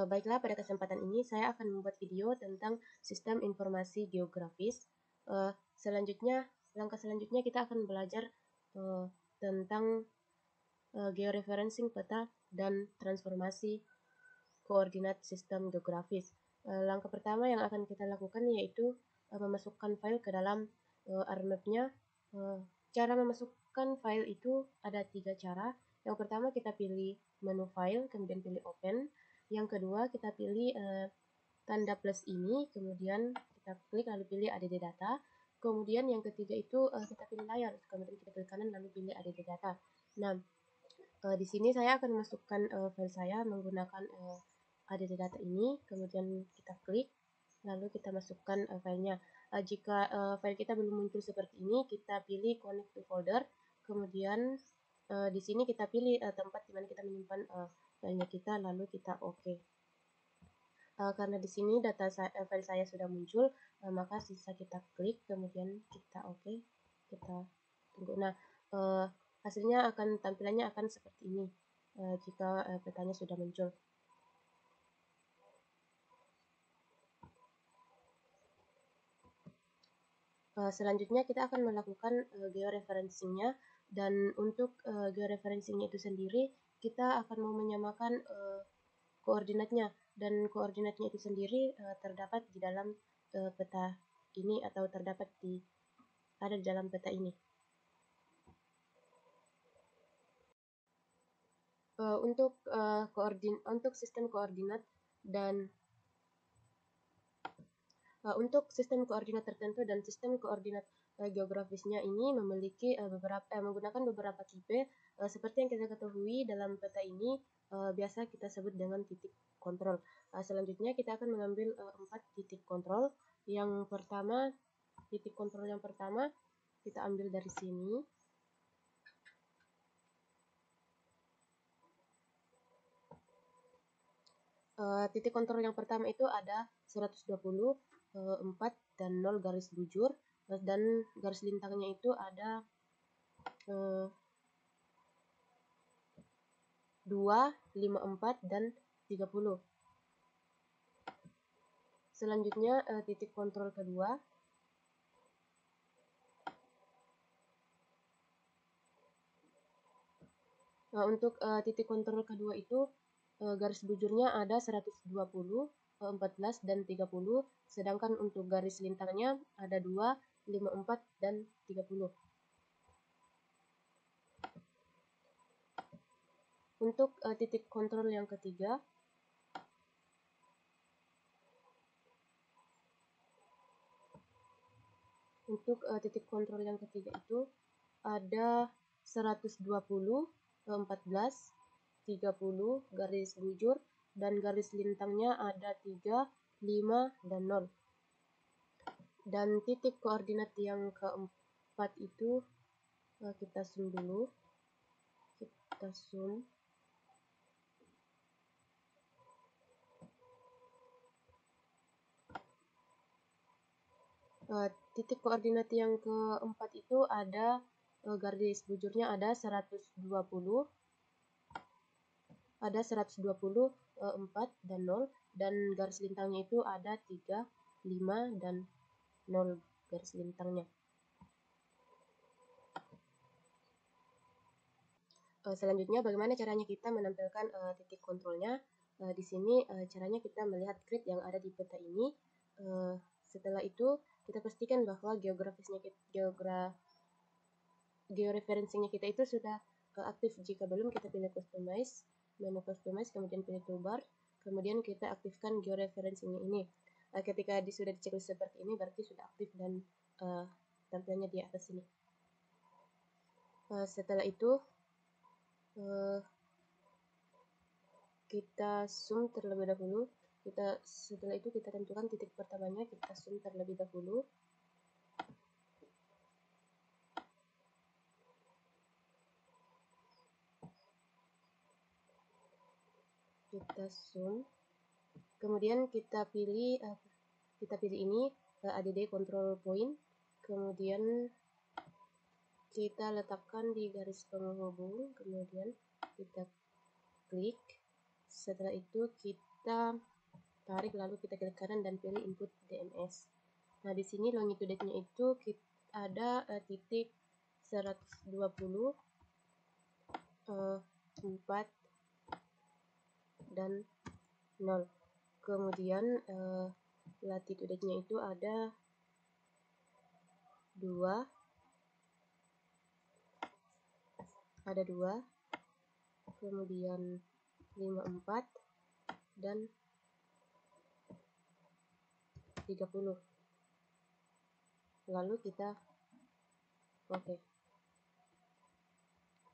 Baiklah, pada kesempatan ini saya akan membuat video tentang sistem informasi geografis. Langkah selanjutnya kita akan belajar tentang georeferencing peta dan transformasi koordinat sistem geografis. Langkah pertama yang akan kita lakukan yaitu memasukkan file ke dalam RMap-nya. Cara memasukkan file itu ada 3 cara. Yang pertama kita pilih menu file, kemudian pilih open. Yang kedua kita pilih tanda plus ini, kemudian kita klik lalu pilih add data. Kemudian yang ketiga itu kita pilih layar, kemudian kita klik kanan lalu pilih add data. Nah, di sini saya akan masukkan file saya menggunakan add data ini, kemudian kita klik lalu kita masukkan filenya. Jika file kita belum muncul seperti ini, kita pilih connect to folder, kemudian di sini kita pilih tempat di mana kita menyimpan filenya kita, lalu kita OK. Karena di sini file saya sudah muncul, maka sisa kita klik, kemudian kita OK, kita tunggu. Nah, hasilnya tampilannya akan seperti ini jika petanya sudah muncul. Selanjutnya kita akan melakukan georeferencingnya, dan untuk georeferencingnya itu sendiri kita akan mau menyamakan koordinatnya, dan koordinatnya itu sendiri terdapat di dalam peta ini atau ada di dalam peta ini. Untuk sistem koordinat dan untuk sistem koordinat tertentu dan sistem koordinat geografisnya ini menggunakan beberapa tipe. Seperti yang kita ketahui, dalam peta ini biasa kita sebut dengan titik kontrol. Selanjutnya kita akan mengambil 4 titik kontrol. Yang pertama, titik kontrol yang pertama kita ambil dari sini. Titik kontrol yang pertama itu ada 120, 4 dan 0 garis bujur, dan garis lintangnya itu ada 2, 5, 4 dan 30. Selanjutnya titik kontrol kedua untuk titik kontrol kedua itu garis bujurnya ada 120, 14 dan 30, sedangkan untuk garis lintangnya ada 2, 5, 4 dan 30. Untuk titik kontrol yang ketiga, itu ada 120, 14, 30 garis bujur, dan garis lintangnya ada 3, 5 dan 0. Dan titik koordinat yang keempat itu kita zoom dulu. Kita zoom. Titik koordinat yang keempat itu ada garis bujurnya ada 120, 4 dan 0, dan garis lintangnya itu ada 3, 5 dan 0 garis lintangnya. Selanjutnya bagaimana caranya kita menampilkan titik kontrolnya. Di sini caranya kita melihat grid yang ada di peta ini. Setelah itu kita pastikan bahwa georeferencingnya kita itu sudah aktif. Jika belum, kita pilih customize, menu customize, kemudian pilih toolbar, kemudian kita aktifkan georeferencingnya ini. Ketika sudah dicek seperti ini berarti sudah aktif dan tampilannya di atas sini. Setelah itu kita zoom terlebih dahulu. Setelah itu kita tentukan titik pertamanya, kita zoom terlebih dahulu. Kita zoom, kemudian kita pilih ini add control point, kemudian kita letakkan di garis penghubung, kemudian kita klik. Setelah itu kita tarik, lalu kita klik kanan dan pilih input DNS. Nah, di sini longitudinnya itu ada titik 120, 4, dan 0. Kemudian latitudenya itu ada 2, kemudian 54, dan 30. Lalu kita oke.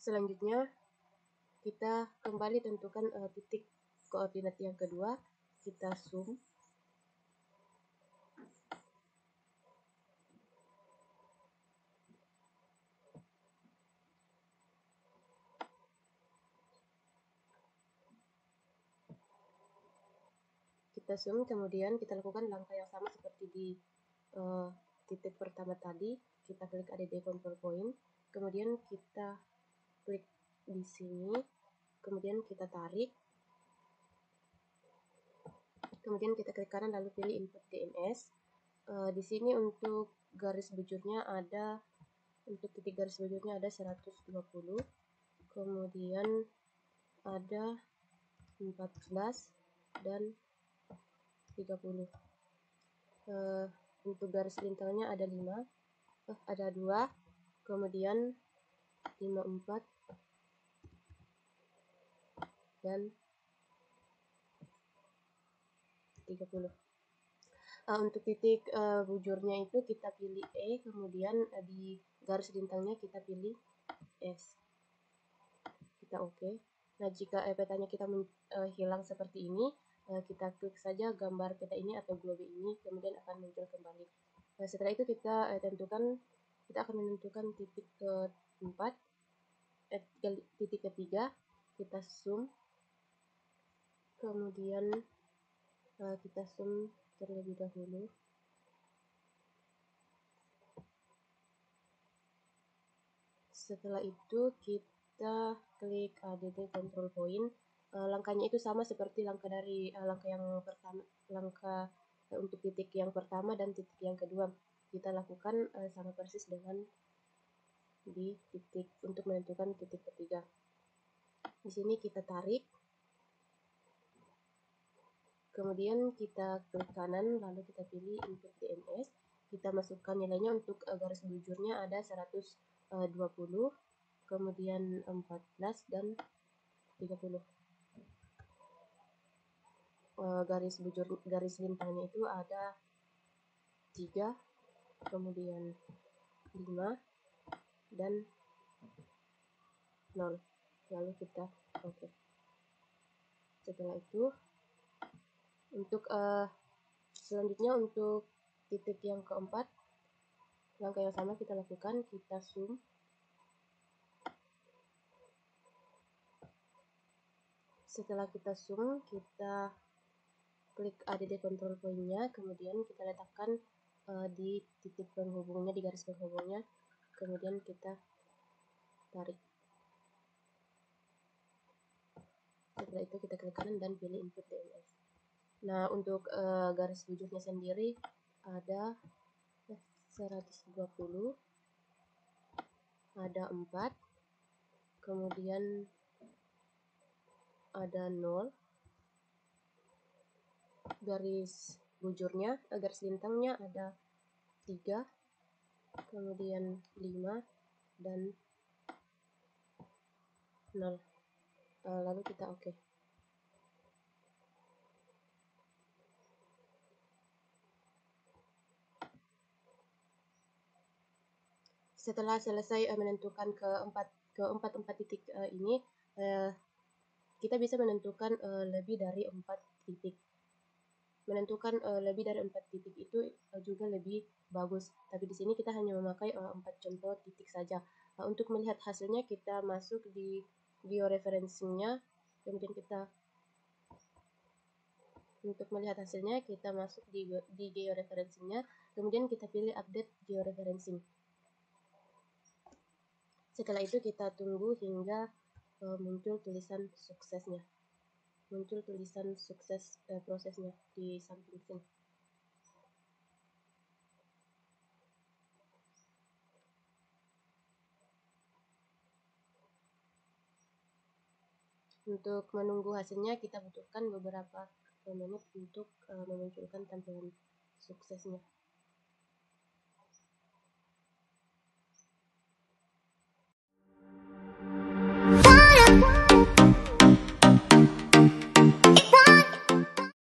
Selanjutnya kita kembali tentukan titik koordinat yang kedua, kita zoom. Kita zoom, kemudian kita lakukan langkah yang sama seperti di titik pertama tadi. Kita klik add control point, kemudian kita klik di sini, kemudian kita tarik, kemudian kita klik kanan lalu pilih input DNS. Di sini untuk garis bujurnya ada, untuk titik garis bujurnya ada 120, kemudian ada 14 dan 30. Untuk garis lintangnya ada 2, kemudian 54 dan 30. Untuk titik bujurnya itu kita pilih E, kemudian di garis lintangnya kita pilih S. Kita oke. Nah, jika petanya kita hilang seperti ini, kita klik saja gambar peta ini atau globe ini, kemudian akan muncul kembali. Nah, setelah itu kita akan menentukan titik keempat, titik ketiga, kita zoom, kemudian kita zoom terlebih dahulu. Setelah itu kita klik add control point. Langkahnya itu sama seperti langkah dari langkah yang pertama, langkah untuk titik yang pertama dan titik yang kedua. Kita lakukan sama persis dengan di titik untuk menentukan titik ketiga. Di sini kita tarik, kemudian kita klik kanan lalu kita pilih input DNS. Kita masukkan nilainya. Untuk garis bujurnya ada 120, kemudian 14 dan 30. Garis lintangnya itu ada 3, kemudian 5 dan 0. Lalu kita oke. Setelah itu untuk selanjutnya untuk titik yang keempat, langkah yang sama kita lakukan, kita zoom. Setelah kita zoom, kita klik add control point-nya, kemudian kita letakkan di titik penghubungnya, di garis penghubungnya, kemudian kita tarik. Setelah itu kita klik kanan dan pilih input DNS. Nah, untuk garis bujurnya sendiri ada 120, ada 4, kemudian ada 0. Garis bujurnya, garis lintangnya ada 3, kemudian 5 dan 0. Lalu kita oke. Setelah selesai menentukan keempat titik ini, kita bisa menentukan lebih dari 4 titik. Menentukan lebih dari 4 titik itu juga lebih bagus. Tapi di sini kita hanya memakai 4 contoh titik saja. Untuk melihat hasilnya kita masuk di georeferencing-nya, kemudian kita untuk melihat hasilnya kita masuk di georeferencing-nya, kemudian kita pilih update georeferencing. Setelah itu kita tunggu hingga muncul tulisan suksesnya. muncul tulisan sukses prosesnya di samping sini. Untuk menunggu hasilnya kita butuhkan beberapa menit untuk memunculkan tampilan suksesnya.